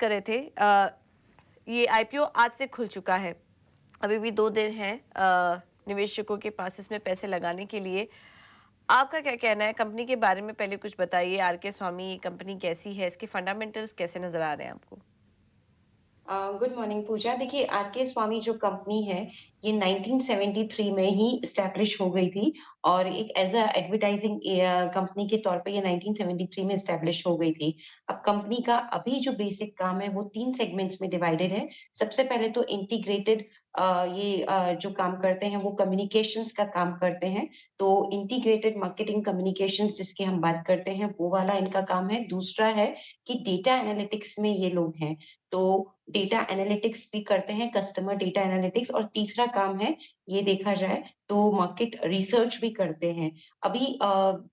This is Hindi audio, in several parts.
कर रहे थे ये आईपीओ आज से खुल चुका है। अभी भी 2 दिन हैं निवेशकों के पास इसमें पैसे लगाने के लिए। आपका क्या कहना है कंपनी के बारे में? पहले कुछ बताइए, आरके स्वामी कंपनी कैसी है? इसके फंडामेंटल्स कैसे नज़र आ रहे हैं आपको? गुड मॉर्निंग पूजा। देखिए, आरके स्वामी जो कंपनी है, ये 1973 में ही एस्टैब्लिश हो गई थी और एक एज़ अ एडवर्टाइजिंग कंपनी के तौर पे ये 1973 में एस्टैब्लिश हो गई थी। अब कंपनी का अभी जो बेसिक काम है, वो 3 सेगमेंट्स में डिवाइडेड है। सबसे पहले तो इंटीग्रेटेड जो काम करते हैं, वो कम्युनिकेशंस का काम करते हैं। तो इंटीग्रेटेड मार्केटिंग कम्युनिकेशंस जिसकी हम बात करते हैं, वो वाला इनका काम है। दूसरा है कि डेटा एनालिटिक्स में ये लोग हैं। तो डेटा एनालिटिक्स भी करते हैं, कस्टमर डेटा एनालिटिक्स और तीसरा काम है, ये देखा जाए तो मार्केट रिसर्च भी करते हैं। अभी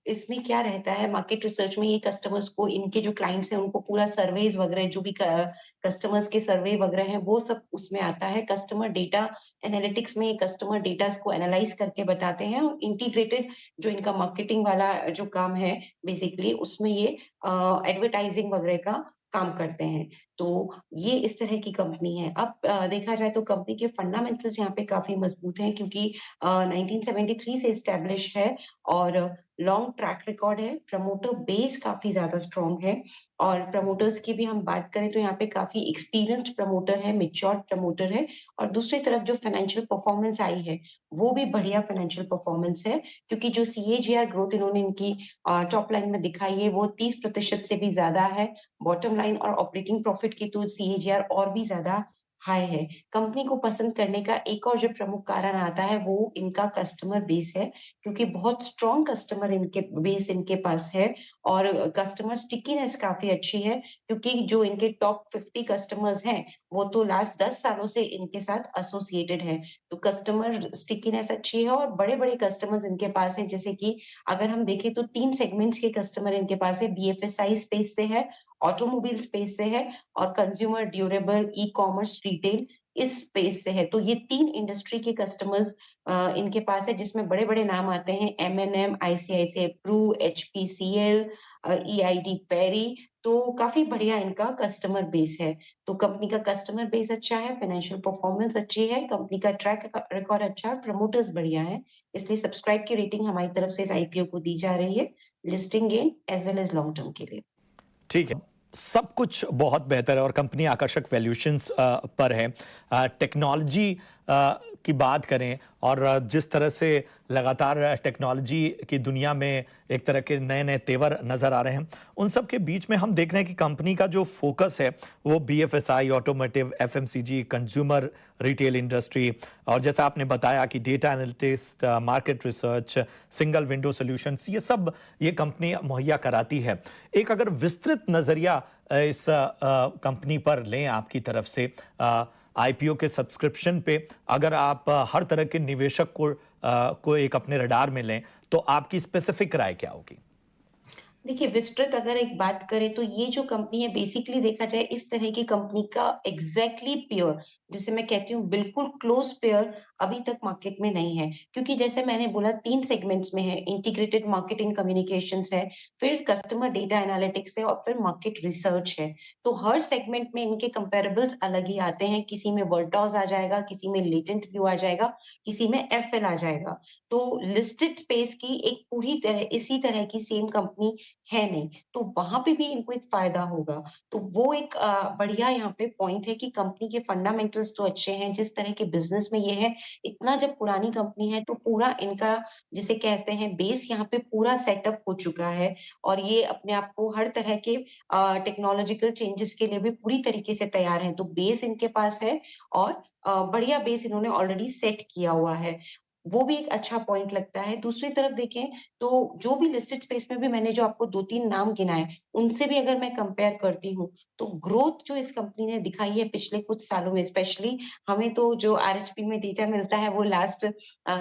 इसमें क्या रहता है मार्केट रिसर्च में ये कस्टमर्स को इनके जो क्लाइंट्स हैं उनको पूरा सर्वेज वगैरह जो भी कस्टमर्स के सर्वे वगैरह हैं वो सब उसमें आता है। कस्टमर डेटा एनालिटिक्स में ये कस्टमर डेटास को एनालाइज़ करके बताते हैं और इंटीग्रेटेड जो इनका मार्केटिंग वाला जो काम है बेसिकली उसमें ये एडवर्टाइजिंग वगैरह का काम करते हैं। तो ये इस तरह की कंपनी है। अब देखा जाए तो कंपनी के फंडामेंटल्स यहाँ पे काफ़ी मज़बूत हैं क्योंकि 1973 से एस्टैब्लिश है और लॉन्ग ट्रैक रिकॉर्ड है। प्रमोटर बेस काफ़ी ज़्यादा स्ट्रॉन्ग है और प्रमोटर्स की भी हम बात करें तो यहाँ पे काफ़ी एक्सपीरियंस्ड प्रमोटर है, मैच्योर्ड प्रमोटर है और दूसरी तरफ जो फाइनेंशियल परफॉर्मेंस आई है, वो भी बढ़िया फाइनेंशियल परफॉर्मेंस है क्योंकि जो सीएजीआर ग्रोथ इन्होंने इनकी टॉप लाइन में दिखाई है, वो 30% से भी ज़्यादा है। बॉटम लाइन और ऑपरेटिंग प्रॉफिट की तो सीएजीआर और भी ज़्यादा हाई है। कंपनी को पसंद करने का एक और जो प्रमुख कारण आता है वो इनका कस्टमर बेस है, क्योंकि बहुत स्ट्रॉन्ग कस्टमर इनके बेस इनके पास है और कस्टमर स्टिकीनेस काफ़ी अच्छी है क्योंकि जो इनके टॉप 50 कस्टमर्स हैं, वो तो लास्ट 10 सालों से इनके साथ एसोसिएटेड हैं। तो कस्टमर स्टिकीनेस अच्छी है और बड़े-बड़े कस्टमर्स इनके पास हैं, जैसे कि अगर हम देखें तो 3 सेगमेंट्स के कस्टमर इनके पास है, बीएफएसआई स्पेस से है, ऑटोमोबाइल स्पेस से है और कंज्यूमर ड्यूरेबल, ई-कॉमर्स, रिटेल इस स्पेस से है। तो ये 3 इंडस्ट्री के कस्टमर्स इनके पास है जिसमें बड़े-बड़े नाम आते हैं M N M, ICICI Pru, HPCL EID Parry तो काफ़ी बढ़िया इनका कस्टमर बेस है। तो कंपनी का कस्टमर बेस अच्छा है, फाइनेंशियल परफॉर्मेंस अच्छी है, कंपनी का ट्रैक रिकॉर्ड अच्छा है, प्रमोटर्स बढ़िया हैं। इसलिए सब्सक्राइब की रेटिंग हमारी तरफ से इस आईपीओ को दी जा रही है, listing gain as well as long term के लिए। ठीक है। सब कुछ बहुत बेहतर है और कंपनी आकर्षक वैल्यूएशंस पर है। टेक्नोलॉजी की बात करें और जिस तरह से लगातार टेक्नोलॉजी की दुनिया में एक तरह के नए-नए तेवर नज़र आ रहे हैं, उन सब के बीच में हम देख रहे हैं कि कंपनी का जो फ़ोकस है, वो BFSI, automotive, FMCG, consumer retail industry और जैसा आपने बताया कि data analytics, market research, single window solutions, ये कंपनी मुहैया कराती है। एक अगर विस्तृत नज़रिया इस कंपनी पर लें आपकी तरफ से आईपीओ के सब्सक्रिप्शन पे अगर आप हर तरह के निवेशक को एक अपने रडार में लें, तो आपकी स्पेसिफिक राय क्या होगी? देखिए, विस्तृत अगर एक बात करें तो ये जो कंपनी है बेसिकली देखा जाए इस तरह की कंपनी का एग्ज़ैक्टली पेयर जिसे मैं कहती हूँ बिल्कुल क्लोज़ पेयर अभी तक मार्केट में नहीं है। क्योंकि जैसे मैंने बोला 3 सेगमेंट्स में है, इंटीग्रेटेड मार्केटिंग कम्युनिकेशंस है, फिर कस्टमर डेटा एनालिटिक्स है और फिर मार्केट रिसर्च है। तो हर सेगमेंट में इनके कंपैरेबल्स अलग ही आते हैं, किसी में वर्टॉज़ आ जाएगा, किसी में लेटेंट व्यू आ जाएगा, किसी में एफएल आ जाएगा। तो लिस्टेड स्पेस की एक पूरी तरह इसी तरह की सेम कंपनी है नहीं, तो वहाँ पे भी इनको एक फ़ायदा होगा। तो वो एक बढ़िया यहाँ पे पॉइंट है कि कंपनी के फंडामेंटल्स तो अच्छे हैं, जिस तरह के बिज़नेस में ये है, इतना जब पुरानी कंपनी है तो पूरा इनका जिसे कहते हैं बेस यहाँ पे पूरा सेटअप हो चुका है और ये अपने आप को हर तरह के टेक्नोलॉजिकल चेंजेस के लिए भी पूरी तरीके से तैयार हैं। तो बेस इनके पास है और बढ़िया बेस इन्होंने ऑलरेडी सेट किया हुआ है। वो भी एक अच्छा पॉइंट लगता है। दूसरी तरफ देखें तो जो भी लिस्टेड स्पेस में भी मैंने जो आपको 2-3 नाम गिनाए, उनसे भी अगर मैं कंपेयर करती हूँ, तो ग्रोथ जो इस कंपनी ने दिखाई है पिछले कुछ सालों में स्पेशली हमें तो जो आरएचपी में डेटा मिलता है वो लास्ट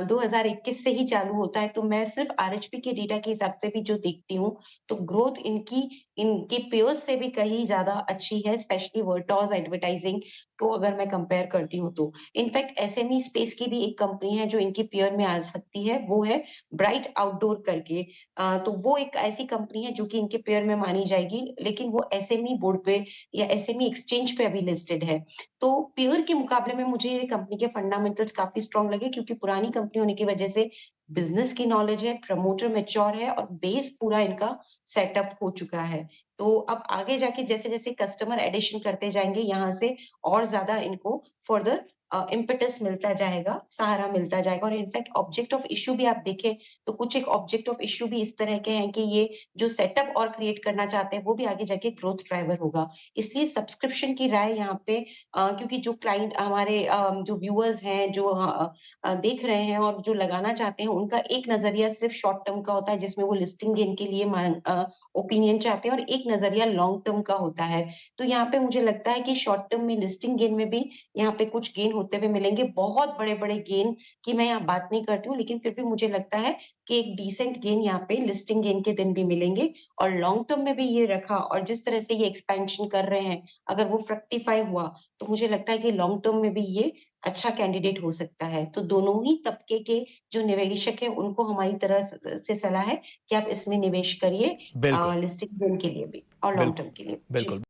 2021 से ही चालू होता है, तो मैं सिर्फ आरएचपी के डेटा के हिसाब से भी जो देखती हूँ, तो ग्रोथ इनकी इनके पेयर्स से भी कहीं ज़्यादा अच्छी है, स्पेशली वर्टॉस एडवर्टाइजिंग को अगर मैं कंपेयर करती हूँ तो। इनफैक्ट एसएमई स्पेस की भी एक कंपनी है जो इनके पेयर में आ सकती है, वो है ब्राइट आउटडोर करके। तो वो एक ऐसी कंपनी है जो कि इनके पेयर में मानी जाएगी, लेकिन वो एसएमई बोर्ड पे या एसएमई एक्सचेंज पे अभी लिस्टेड है। तो पेयर के मुकाबले में मुझे ये कंपनी के फंडामेंटल्स काफ़ी स्ट्रॉन्ग लगे, क्योंकि पुरानी कंपनी होने की वजह से बिज़नेस की नॉलेज है, प्रमोटर मैच्योर है और बेस पूरा इनका सेटअप हो चुका है। तो अब आगे जाके जैसे-जैसे कस्टमर एडिशन करते जाएँगे, यहाँ से और ज़्यादा इनको फर्दर इम्पेटस मिलता जाएगा, सहारा मिलता जाएगा। और इनफैक्ट ऑब्जेक्ट ऑफ इश्यू भी आप देखें, तो कुछ एक ऑब्जेक्ट ऑफ इश्यू भी इस तरह के हैं कि ये जो सेटअप और क्रिएट करना चाहते हैं, वो भी आगे जाके ग्रोथ ड्राइवर होगा। इसलिए सब्सक्रिप्शन की राय यहाँ पे क्योंकि जो क्लाइंट हमारे जो व्यूअर्स हैं, जो देख रहे हैं और जो लगाना चाहते हैं, उनका एक नज़रिया सिर्फ शॉर्ट टर्म का होता है, जिसमें वो लिस्टिंग गेन के लिए ओपिनियन चाहते हैं, और एक नज़रिया लॉन्ग टर्म का होता है। तो यहाँ पे मुझे लगता है कि शॉर्ट टर्म में लिस्टिंग गेन में भी यहाँ पे कुछ गेन होते हुए मिलेंगे। बहुत बड़े-बड़े गेन की मैं यहाँ बात नहीं करती हूँ, लेकिन फिर भी मुझे लगता है कि एक डिसेंट गेन यहाँ पे लिस्टिंग गेन के दिन भी मिलेंगे। और लॉन्ग टर्म में भी ये रखा और जिस तरह से ये एक्सपेंशन कर रहे हैं, अगर वो फ्रक्टिफाई हुआ, तो मुझे लगता है कि लॉन्ग टर्म में भी ये अच्छा कैंडिडेट हो सकता है। तो दोनों ही तबके के जो निवेशक हैं, उनको हमारी तरफ से सलाह है कि आप इसमें निवेश करिए, बिल्कुल, लिस्टिंग गेन के लिए भी और लॉन्ग बिल्कुल, टर्म के लिए। जी। बिल्कुल।